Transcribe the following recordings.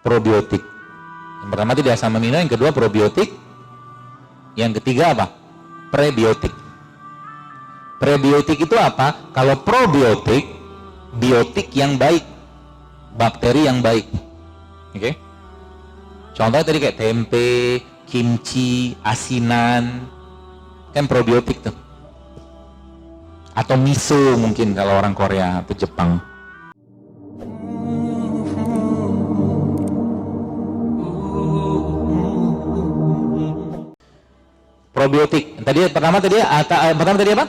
probiotik. Yang pertama tadi asam amino, yang kedua probiotik, yang ketiga apa? Prebiotik. Prebiotik itu apa? Kalau probiotik, biotik yang baik, bakteri yang baik. Oke? Contohnya tadi kayak tempe, kimchi, asinan, kan probiotik tuh. Atau miso mungkin kalau orang Korea atau Jepang. Probiotik. Pertama tadi apa?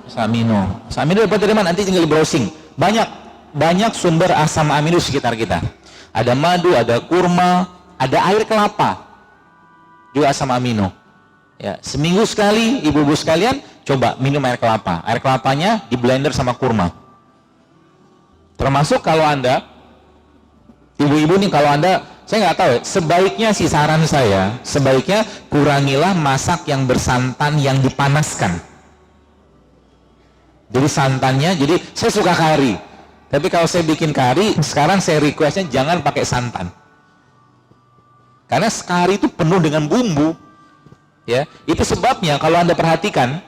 Asam amino. Asam amino dapat dari mana? Nanti tinggal di browsing. Banyak sumber asam amino di sekitar kita. Ada madu, ada kurma, ada air kelapa. Juga asam amino. Ya, seminggu sekali ibu-ibu sekalian coba minum air kelapa. Air kelapanya di blender sama kurma. Termasuk kalau Anda ibu-ibu nih, kalau Anda, saya nggak tahu ya, sebaiknya sih saran saya, sebaiknya kurangilah masak yang bersantan yang dipanaskan. Jadi santannya, jadi saya suka kari, tapi kalau saya bikin kari, sekarang saya requestnya jangan pakai santan. Karena kari itu penuh dengan bumbu. Ya, itu sebabnya kalau Anda perhatikan,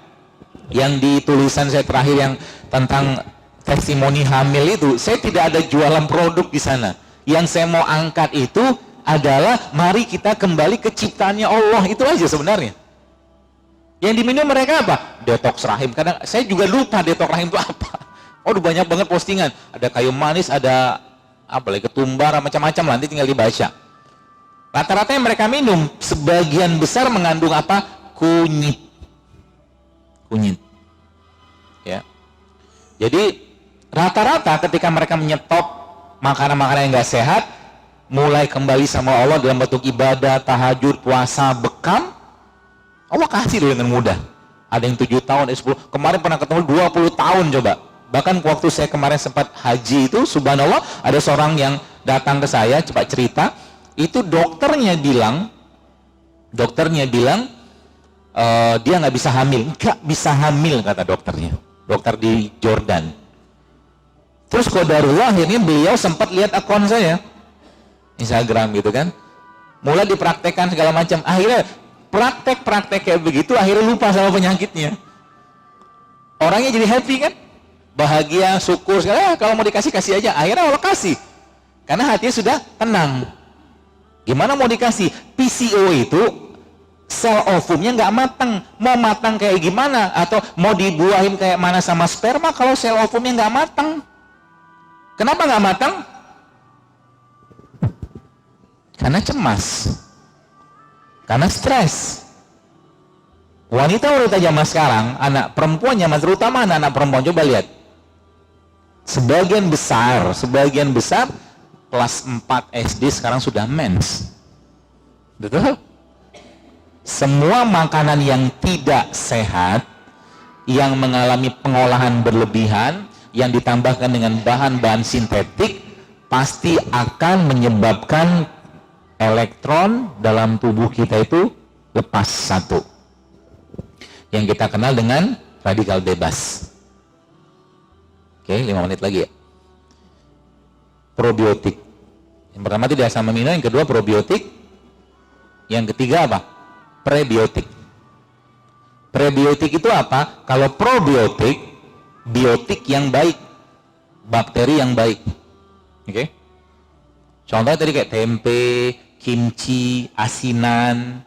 yang di tulisan saya terakhir yang tentang testimoni hamil itu, saya tidak ada jualan produk di sana. Yang saya mau angkat itu adalah mari kita kembali ke ciptaannya Allah, itu aja sebenarnya. Yang diminum mereka apa? Detox rahim. Kadang saya juga lupa detox rahim itu apa. Oh, banyak banget postingan. Ada kayu manis, ada apa lagi, ketumbar, macam-macam, nanti tinggal dibaca. Rata-rata yang mereka minum sebagian besar mengandung apa? Kunyit. Ya. Jadi rata-rata ketika mereka menyetop makanan-makanan yang nggak sehat, mulai kembali sama Allah dalam bentuk ibadah, tahajud, puasa, bekam, Allah kasih dengan mudah. Ada yang 7 tahun, 10, kemarin pernah ketemu 20 tahun coba. Bahkan waktu saya kemarin sempat haji itu, subhanallah, ada seorang yang datang ke saya, coba cerita, itu dokternya bilang dia nggak bisa hamil, kata dokternya, dokter di Jordan. Terus qadarullah akhirnya beliau sempat lihat akun saya Instagram gitu kan, mulai dipraktekkan segala macam, akhirnya praktek kayak begitu, akhirnya lupa sama penyakitnya. Orangnya jadi happy kan, bahagia, syukur segala, kalau mau dikasih kasih aja, akhirnya Allah kasih karena hatinya sudah tenang. Gimana mau dikasih? PCO itu sel ovumnya nggak matang. Mau matang kayak gimana? Atau mau dibuahin kayak mana sama sperma kalau sel ovumnya nggak matang? Kenapa nggak matang? Karena cemas, karena stres. Wanita-wanita zaman sekarang, anak perempuan zaman, terutama anak-anak perempuan, coba lihat, sebagian besar kelas 4 SD sekarang sudah mens. Betul? Semua makanan yang tidak sehat, yang mengalami pengolahan berlebihan, yang ditambahkan dengan bahan-bahan sintetik, pasti akan menyebabkan elektron dalam tubuh kita itu lepas satu, yang kita kenal dengan radikal bebas. Oke, 5 menit lagi ya. Probiotik. Yang pertama tadi asam amino, yang kedua probiotik, yang ketiga apa? Prebiotik. Prebiotik itu apa? Kalau probiotik, biotik yang baik, bakteri yang baik. Oke? Contohnya tadi kayak tempe, kimchi, asinan,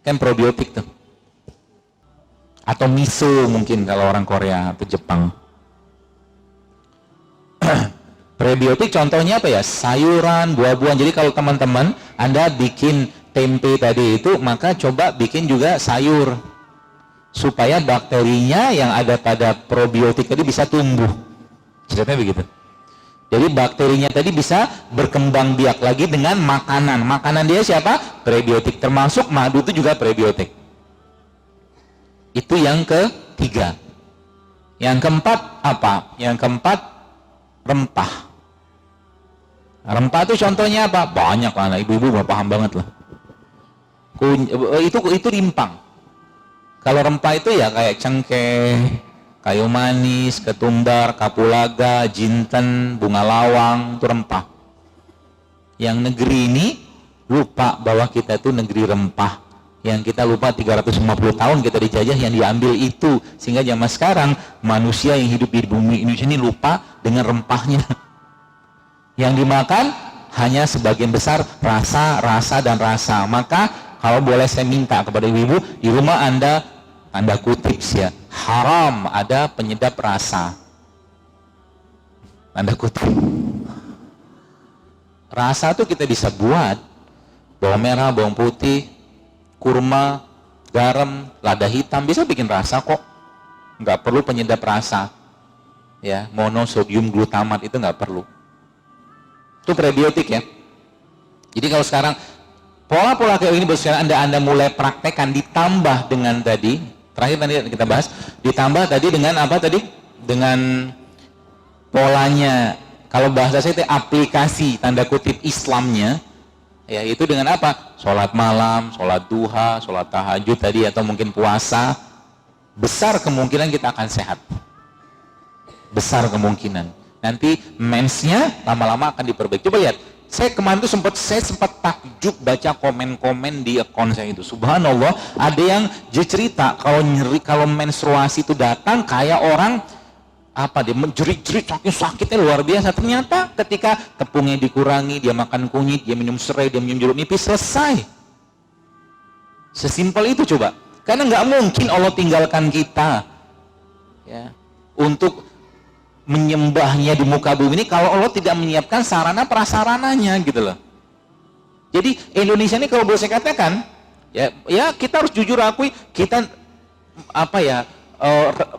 kan probiotik tuh. Atau miso mungkin kalau orang Korea atau Jepang. Prebiotik contohnya apa ya? Sayuran, buah-buahan. Jadi kalau teman-teman Anda bikin tempe tadi itu, maka coba bikin juga sayur, supaya bakterinya yang ada pada probiotik tadi bisa tumbuh. Ceritanya begitu. Jadi bakterinya tadi bisa berkembang biak lagi dengan makanan. Makanan dia siapa? Prebiotik. Termasuk madu itu juga prebiotik. Itu yang ketiga. Yang keempat apa? Yang keempat, rempah. Rempah itu contohnya apa? Banyak lah, ibu-ibu paham banget lah. Itu rimpang. Kalau rempah itu ya kayak cengkeh, kayu manis, ketumbar, kapulaga, jinten, bunga lawang, itu rempah. Yang negeri ini lupa bahwa kita itu negeri rempah. Yang kita lupa 350 tahun kita dijajah, yang diambil itu. Sehingga zaman sekarang manusia yang hidup di bumi Indonesia ini lupa dengan rempahnya. Yang dimakan hanya sebagian besar rasa, rasa, dan rasa. Maka kalau boleh saya minta kepada ibu-ibu, di rumah Anda, tanda kutip ya, haram ada penyedap rasa. Tanda kutip. Rasa tuh kita bisa buat bawang merah, bawang putih, kurma, garam, lada hitam, bisa bikin rasa kok. Nggak perlu penyedap rasa. Ya, monosodium glutamat itu nggak perlu. Itu prebiotik ya. Jadi kalau sekarang pola-pola kayak ini sekarang Anda mulai praktekkan, ditambah dengan tadi, terakhir tadi kita bahas, ditambah tadi dengan apa tadi? Dengan polanya, kalau bahasa saya itu aplikasi tanda kutip Islamnya, ya itu dengan apa? Sholat malam, sholat duha, sholat tahajud tadi, atau mungkin puasa, besar kemungkinan kita akan sehat. Besar kemungkinan. Nanti mensnya lama-lama akan diperbaiki. Coba lihat, saya kemarin tuh saya sempat takjub baca komen-komen di akun saya itu. Subhanallah, ada yang cerita kalau nyeri, kalau menstruasi itu datang kayak orang apa, dia menjerit-jerit saking sakitnya luar biasa. Ternyata ketika tepungnya dikurangi, dia makan kunyit, dia minum serai, dia minum jeruk nipis, selesai. Sesimpel itu coba. Karena nggak mungkin Allah tinggalkan kita ya untuk menyembahnya di muka bumi ini kalau Allah tidak menyiapkan sarana prasarananya gitu loh. Jadi Indonesia ini kalau boleh saya katakan ya kita harus jujur akui, kita apa ya,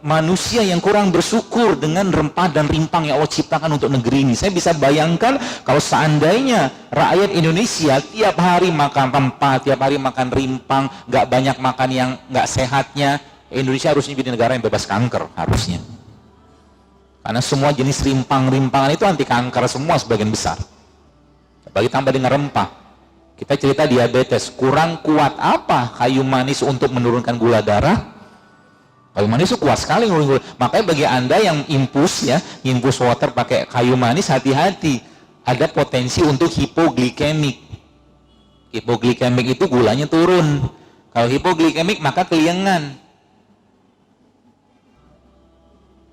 manusia yang kurang bersyukur dengan rempah dan rimpang yang Allah ciptakan untuk negeri ini. Saya bisa bayangkan kalau seandainya rakyat Indonesia tiap hari makan rempah, tiap hari makan rimpang, nggak banyak makan yang nggak sehatnya, Indonesia harusnya jadi negara yang bebas kanker harusnya. Karena semua jenis rimpang-rimpangan itu anti kanker semua sebagian besar. Bagi tambah dengan rempah. Kita cerita diabetes, kurang kuat apa kayu manis untuk menurunkan gula darah? Kayu manis itu kuat sekali. Makanya bagi Anda yang infus water pakai kayu manis, hati-hati. Ada potensi untuk hipoglikemik. Hipoglikemik itu gulanya turun. Kalau hipoglikemik maka keliengan.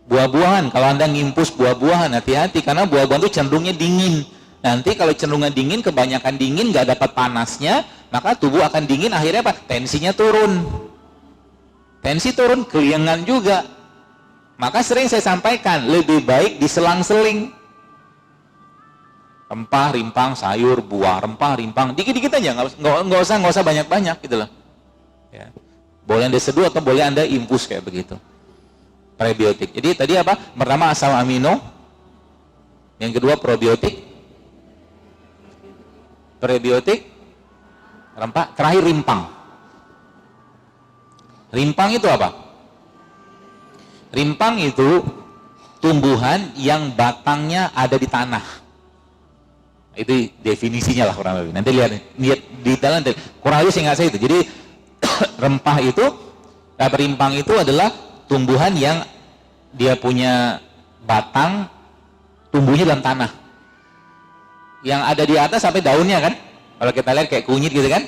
Buah-buahan, kalau Anda ngimpus buah-buahan, hati-hati karena buah-buahan itu cenderungnya dingin. Nanti kalau cenderungnya dingin, kebanyakan dingin, nggak dapat panasnya, maka tubuh akan dingin, akhirnya apa? Tensinya turun. Tensi turun, keliengan juga. Maka sering saya sampaikan, lebih baik diselang-seling. Rempah, rimpang, sayur, buah, rempah, rimpang, dikit-dikit aja, nggak usah banyak-banyak gitu loh. Ya. Boleh Anda seduh atau boleh Anda infus kayak begitu. Prebiotik. Jadi tadi apa? Pertama asam amino, yang kedua probiotik, prebiotik, rempah, terakhir rimpang. Rimpang itu apa? Rimpang itu tumbuhan yang batangnya ada di tanah. Itu definisinya lah kurang lebih. Nanti lihat di dalam kurang lebih singkat saya itu. Jadi rempah itu, rimpang itu adalah tumbuhan yang dia punya batang, tumbuhnya dalam tanah. Yang ada di atas sampai daunnya kan? Kalau kita lihat kayak kunyit gitu kan?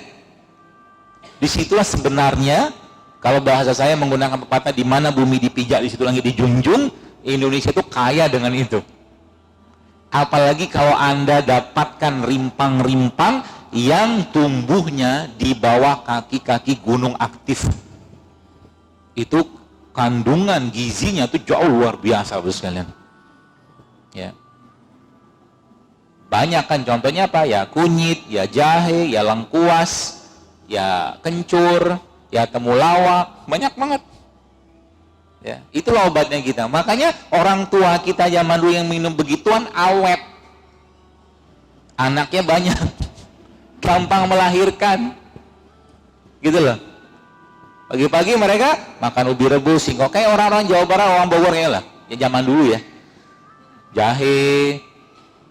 Disitulah sebenarnya, kalau bahasa saya menggunakan pepatah, di mana bumi dipijak, di situ langit dijunjung. Indonesia itu kaya dengan itu. Apalagi kalau Anda dapatkan rimpang-rimpang yang tumbuhnya di bawah kaki-kaki gunung aktif. Itu kandungan gizinya itu jauh luar biasa, Bapak sekalian. Ya. Banyak kan, contohnya apa? Ya kunyit, ya jahe, ya lengkuas, ya kencur, ya temulawak, banyak banget. Ya, itulah obatnya kita. Makanya orang tua kita zaman dulu yang minum begituan awet. Anaknya banyak. Gampang melahirkan. Gitu loh. Pagi-pagi mereka makan ubi rebus, singkong, kayak orang-orang Jawa Barat, orang Bogor ya lah. Ya zaman dulu ya. Jahe,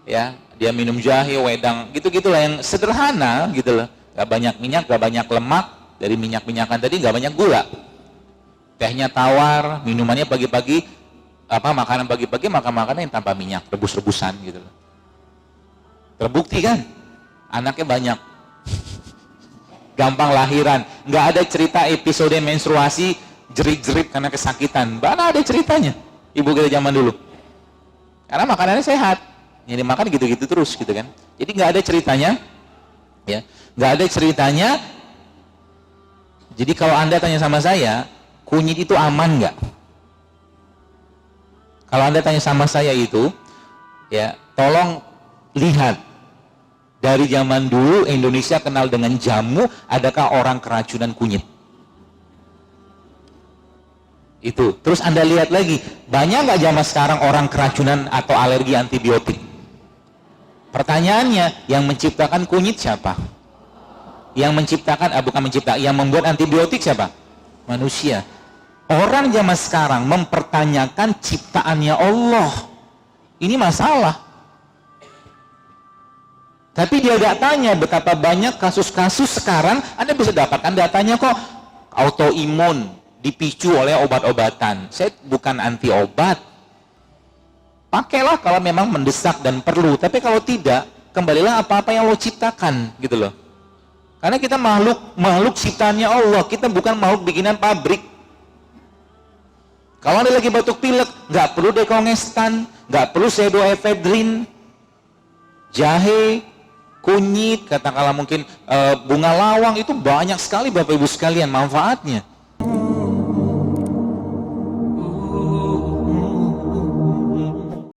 ya, dia minum jahe, wedang, gitu-gitulah yang sederhana gitu loh. Gak banyak minyak, gak banyak lemak, dari minyak-minyakan tadi gak banyak gula. Tehnya tawar, minumannya pagi-pagi, makanan pagi-pagi, makan makanan yang tanpa minyak, rebus-rebusan gitu loh. Terbukti kan? Anaknya banyak. Gampang lahiran. Nggak ada cerita episode menstruasi, jerit-jerit karena kesakitan. Mana ada ceritanya. Ibu kita zaman dulu. Karena makanannya sehat. Jadi makan gitu-gitu terus gitu kan. Jadi nggak ada ceritanya. Ya, nggak ada ceritanya. Jadi kalau Anda tanya sama saya, kunyit itu aman nggak? Kalau Anda tanya sama saya itu, ya, tolong lihat. Dari zaman dulu Indonesia kenal dengan jamu, adakah orang keracunan kunyit? Itu. Terus Anda lihat lagi, banyak nggak zaman sekarang orang keracunan atau alergi antibiotik? Pertanyaannya, yang menciptakan kunyit siapa? Yang menciptakan, yang membuat antibiotik siapa? Manusia. Orang zaman sekarang mempertanyakan ciptaannya Allah. Ini masalah. Tapi dia gak tanya betapa banyak kasus-kasus sekarang Anda bisa dapatkan datanya kok. Autoimun dipicu oleh obat-obatan. Saya bukan anti obat. Pakailah kalau memang mendesak dan perlu. Tapi kalau tidak, kembalilah apa-apa yang lo ciptakan gitu loh. Karena kita makhluk ciptaannya Allah. Kita bukan makhluk bikinan pabrik. Kalau Anda lagi batuk pilek, gak perlu dekongestan, gak perlu pseudoephedrine, jahe, kunyit, katakanlah mungkin bunga lawang, itu banyak sekali Bapak Ibu sekalian manfaatnya.